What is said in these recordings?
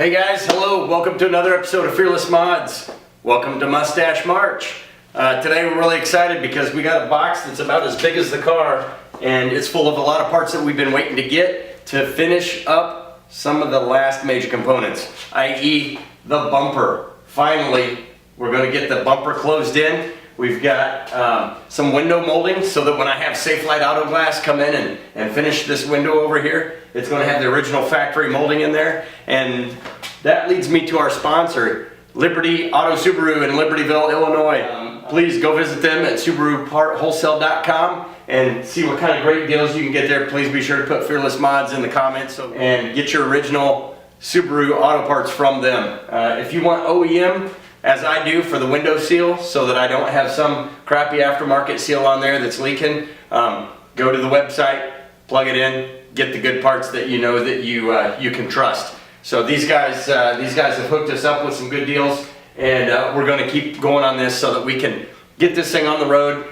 Hey guys, hello, welcome to another episode of Fearless Mods. Welcome to Mustache March. Today we're really excited because we got a box that's about as big as the car and it's full of a lot of parts that we've been waiting to get to finish up some of the last major components, i.e. the bumper. Finally, we're going to get the bumper closed in. We've got some window molding so that when I have Safelite Auto Glass come in and finish this window over here, it's going to have the original factory molding in there. And that leads me to our sponsor, Liberty Auto Subaru in Libertyville, Illinois. Please go visit them at SubaruPartWholesale.com and see what kind of great deals you can get there. Please be sure to put Fearless Mods in the comments and get your original Subaru auto parts from them. If you want OEM, as I do for the window seal, so that I don't have some crappy aftermarket seal on there that's leaking, go to the website, plug it in, get the good parts that you know that you can trust. So these guys have hooked us up with some good deals, and we're going to keep going on this so that we can get this thing on the road,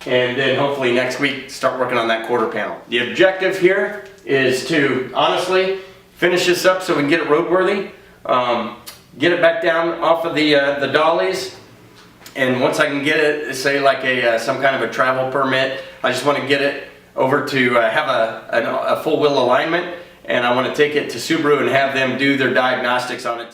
and then hopefully next week start working on that quarter panel. The objective here is to honestly finish this up so we can get it roadworthy. Get it back down off of the dollies, and once I can get it, say like some kind of a travel permit, I just want to get it over to have a full wheel alignment, and I want to take it to Subaru and have them do their diagnostics on it.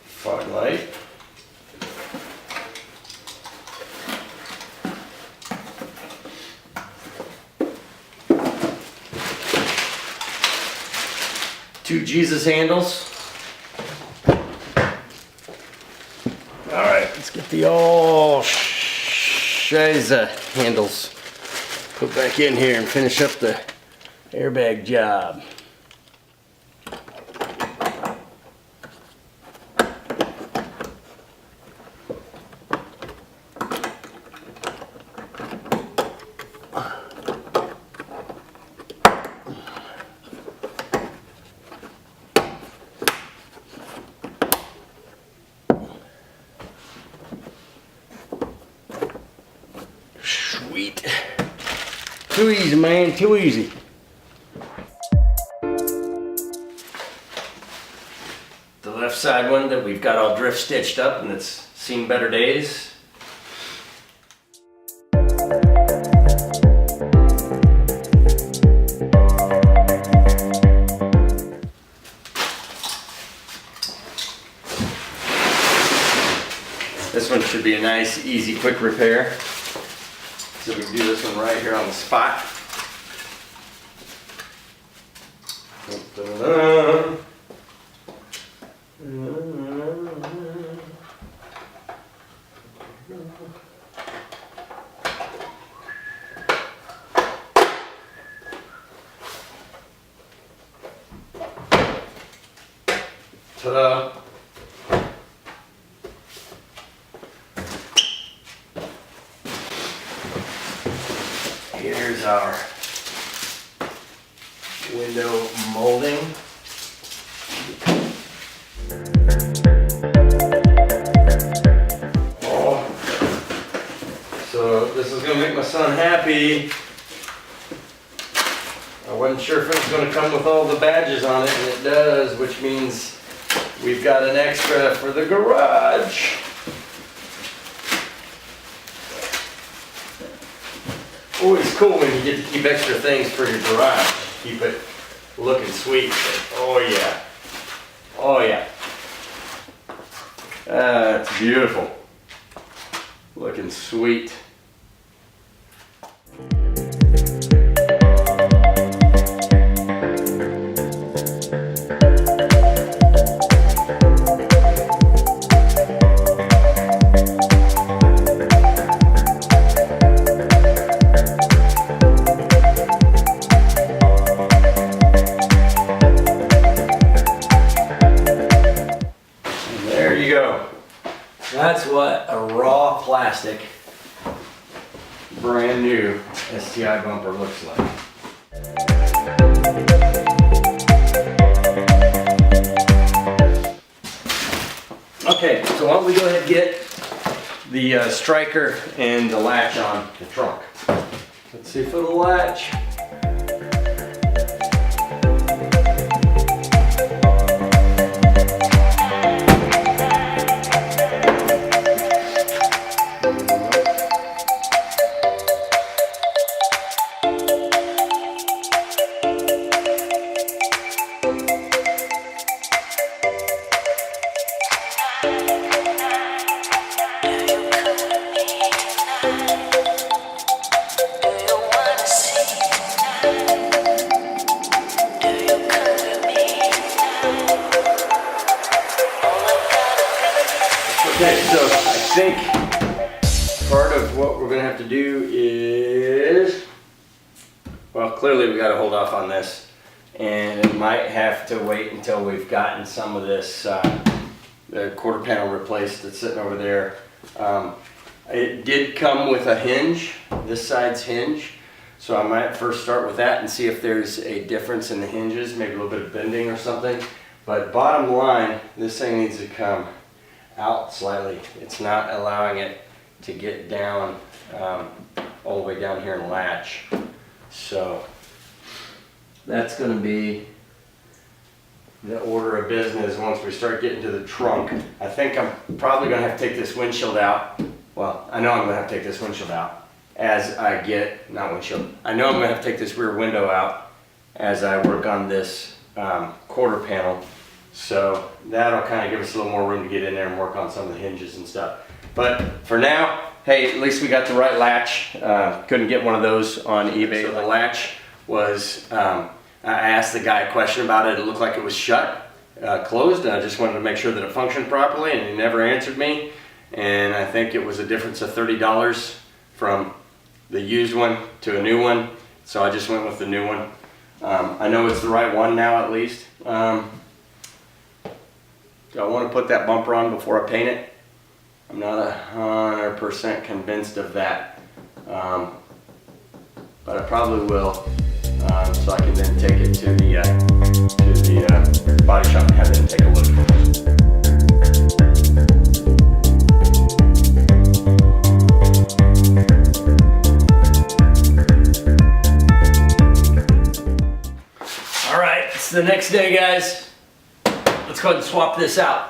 Fog light. Two Jesus handles. Alright, let's get the all shiza handles put back in here and finish up the airbag job. Sweet. Too easy, man, too easy. The left side one that we've got all drift stitched up and it's seen better days. This one should be a nice, easy, quick repair. So we can do this one right here on the spot. Ta-da! Here's our window molding. Oh, so this is going to make my son happy. I wasn't sure if it was going to come with all the badges on it, and it does, which means we've got an extra for the garage. Always cool when you get to keep extra things for your garage. Keep it looking sweet. Oh yeah. Oh yeah. That's beautiful. Looking sweet. That's what a raw plastic brand new STi bumper looks like. Okay, so why don't we go ahead and get the striker and the latch on the trunk. Let's see for the latch. Okay, so I think part of what we're going to have to do is, well, clearly we got to hold off on this, and it might have to wait until we've gotten some of this the quarter panel replaced that's sitting over there. It did come with a hinge, this side's hinge, so I might first start with that and see if there's a difference in the hinges, maybe a little bit of bending or something. But bottom line, this thing needs to come out slightly. It's not allowing it to get down all the way down here and latch. So that's going to be the order of business once we start getting to the trunk. I think I'm probably going to have to take this windshield out. Well, I know I'm going to have to take this windshield out as I get, not windshield, I know I'm going to have to take this rear window out as I work on this quarter panel. So that'll kind of give us a little more room to get in there and work on some of the hinges and stuff. But for now, hey, at least we got the right latch. Couldn't get one of those on eBay. So the latch was, I asked the guy a question about it. It looked like it was shut, closed. I just wanted to make sure that it functioned properly, and he never answered me. And I think it was a difference of $30 from the used one to a new one. So I just went with the new one. I know it's the right one now, at least. Do I want to put that bumper on before I paint it? I'm not 100% convinced of that, but I probably will, so I can then take it to the body shop and have them take a look. All right, it's the next day, guys. Let's go ahead and swap this out.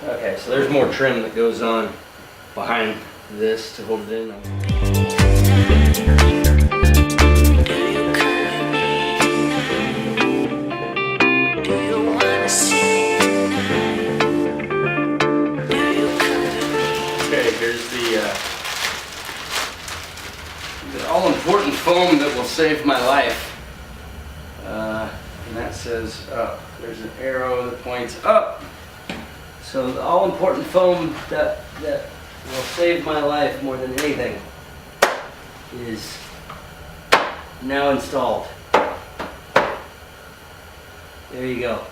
Okay, so there's more trim that goes on behind this to hold it in. Okay, here's the all-important foam that will save my life. And that says up. There's an arrow that points up. So the all-important foam that will save my life more than anything is now installed. There you go.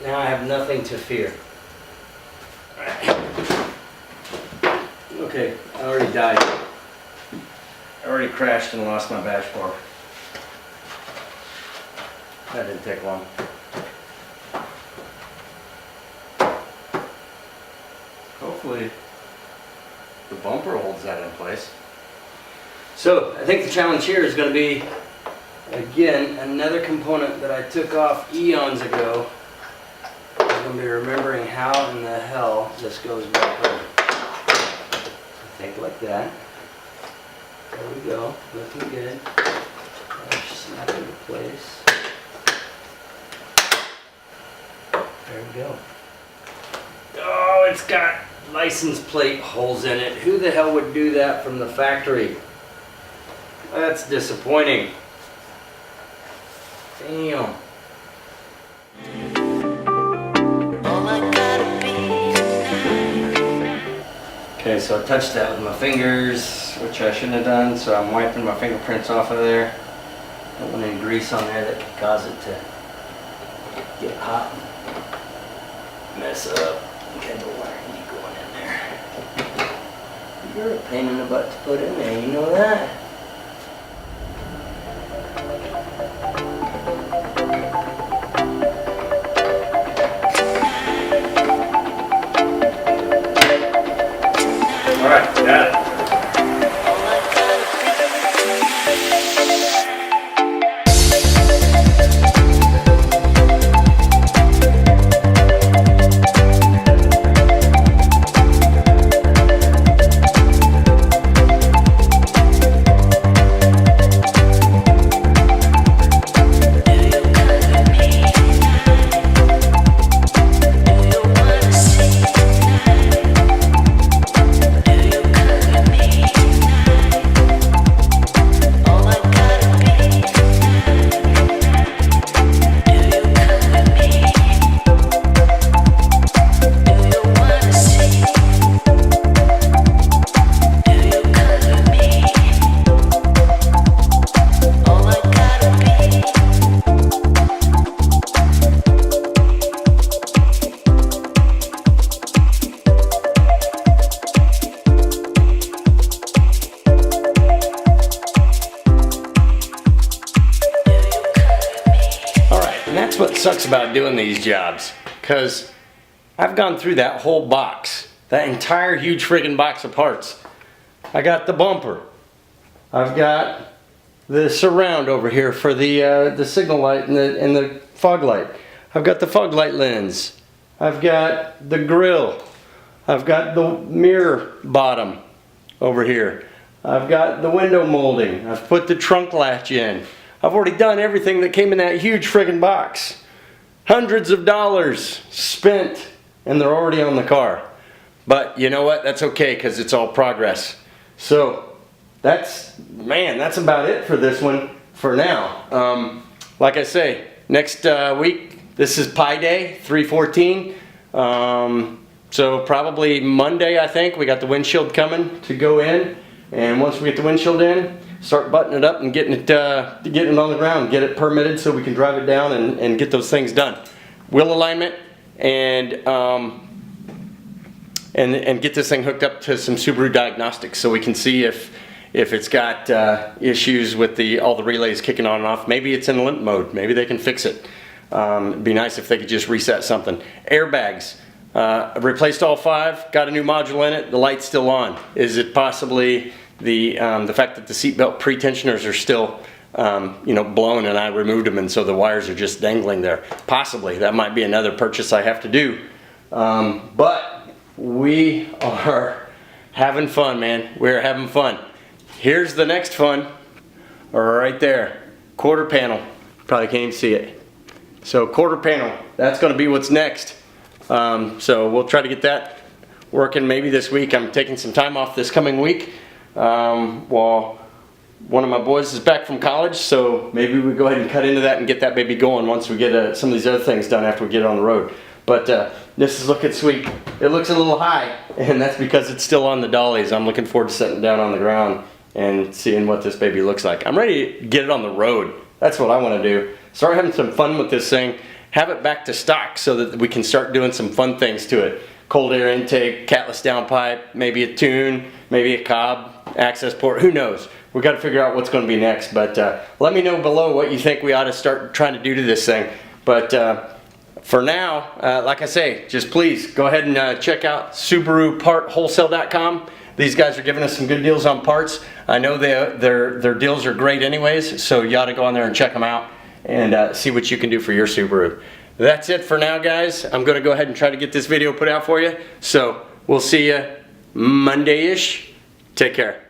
Now I have nothing to fear. Okay, I already died. I already crashed and lost my bash bar. That didn't take long. Hopefully the bumper holds that in place. So I think the challenge here is going to be, again, another component that I took off eons ago. I'm going to be remembering how in the hell this goes back over. Take like that. There we go. Looking good. Just snap into place. There we go. Oh, it's got license plate holes in it. Who the hell would do that from the factory? That's disappointing. Damn. Okay, so I touched that with my fingers, which I shouldn't have done, so I'm wiping my fingerprints off of there. Don't want any grease on there that could cause it to get hot and mess up. Okay, the wire need going in there. You're a pain in the butt to put in there, you know that? Alright, got it. What sucks about doing these jobs, because I've gone through that whole box, that entire huge friggin' box of parts. I got the bumper, I've got the surround over here for the signal light and the fog light, I've got the fog light lens, I've got the grill, I've got the mirror bottom over here, I've got the window molding, I've put the trunk latch in. I've already done everything that came in that huge friggin' box. Hundreds of dollars spent, and they're already on the car. But you know what? That's okay, because it's all progress. So that's about it for this one for now. Like I say, next week, this is Pi Day, 3/14. So probably Monday, I think, we got the windshield coming to go in. And once we get the windshield in, start buttoning it up and getting it on the ground, get it permitted so we can drive it down and get those things done. Wheel alignment and get this thing hooked up to some Subaru diagnostics so we can see if it's got issues with all the relays kicking on and off. Maybe it's in limp mode. Maybe they can fix it. It'd be nice if they could just reset something. Airbags. Replaced all 5. Got a new module in it. The light's still on. Is it possibly the fact that the seatbelt pretensioners are still blown and I removed them and so the wires are just dangling there? Possibly. That might be another purchase I have to do. But we are having fun, man. We're having fun. Here's the next fun. Right there. Quarter panel. Probably can't even see it. So quarter panel. That's going to be what's next. So we'll try to get that working maybe this week. I'm taking some time off this coming week. While one of my boys is back from college, so maybe we go ahead and cut into that and get that baby going once we get some of these other things done after we get it on the road. But this is looking sweet. It looks a little high, and that's because it's still on the dollies. I'm looking forward to sitting down on the ground and seeing what this baby looks like. I'm ready to get it on the road. That's what I want to do. Start having some fun with this thing. Have it back to stock so that we can start doing some fun things to it. Cold air intake, catless downpipe, maybe a tune, maybe a cob, access port, who knows? We've got to figure out what's going to be next, but let me know below what you think we ought to start trying to do to this thing. But for now, like I say, just please go ahead and check out SubaruPartWholesale.com. These guys are giving us some good deals on parts. I know their deals are great anyways, so you ought to go on there and check them out and see what you can do for your Subaru. that's it for now, guys. I'm gonna go ahead and try to get this video put out for you. So we'll see you Monday-ish. Take care.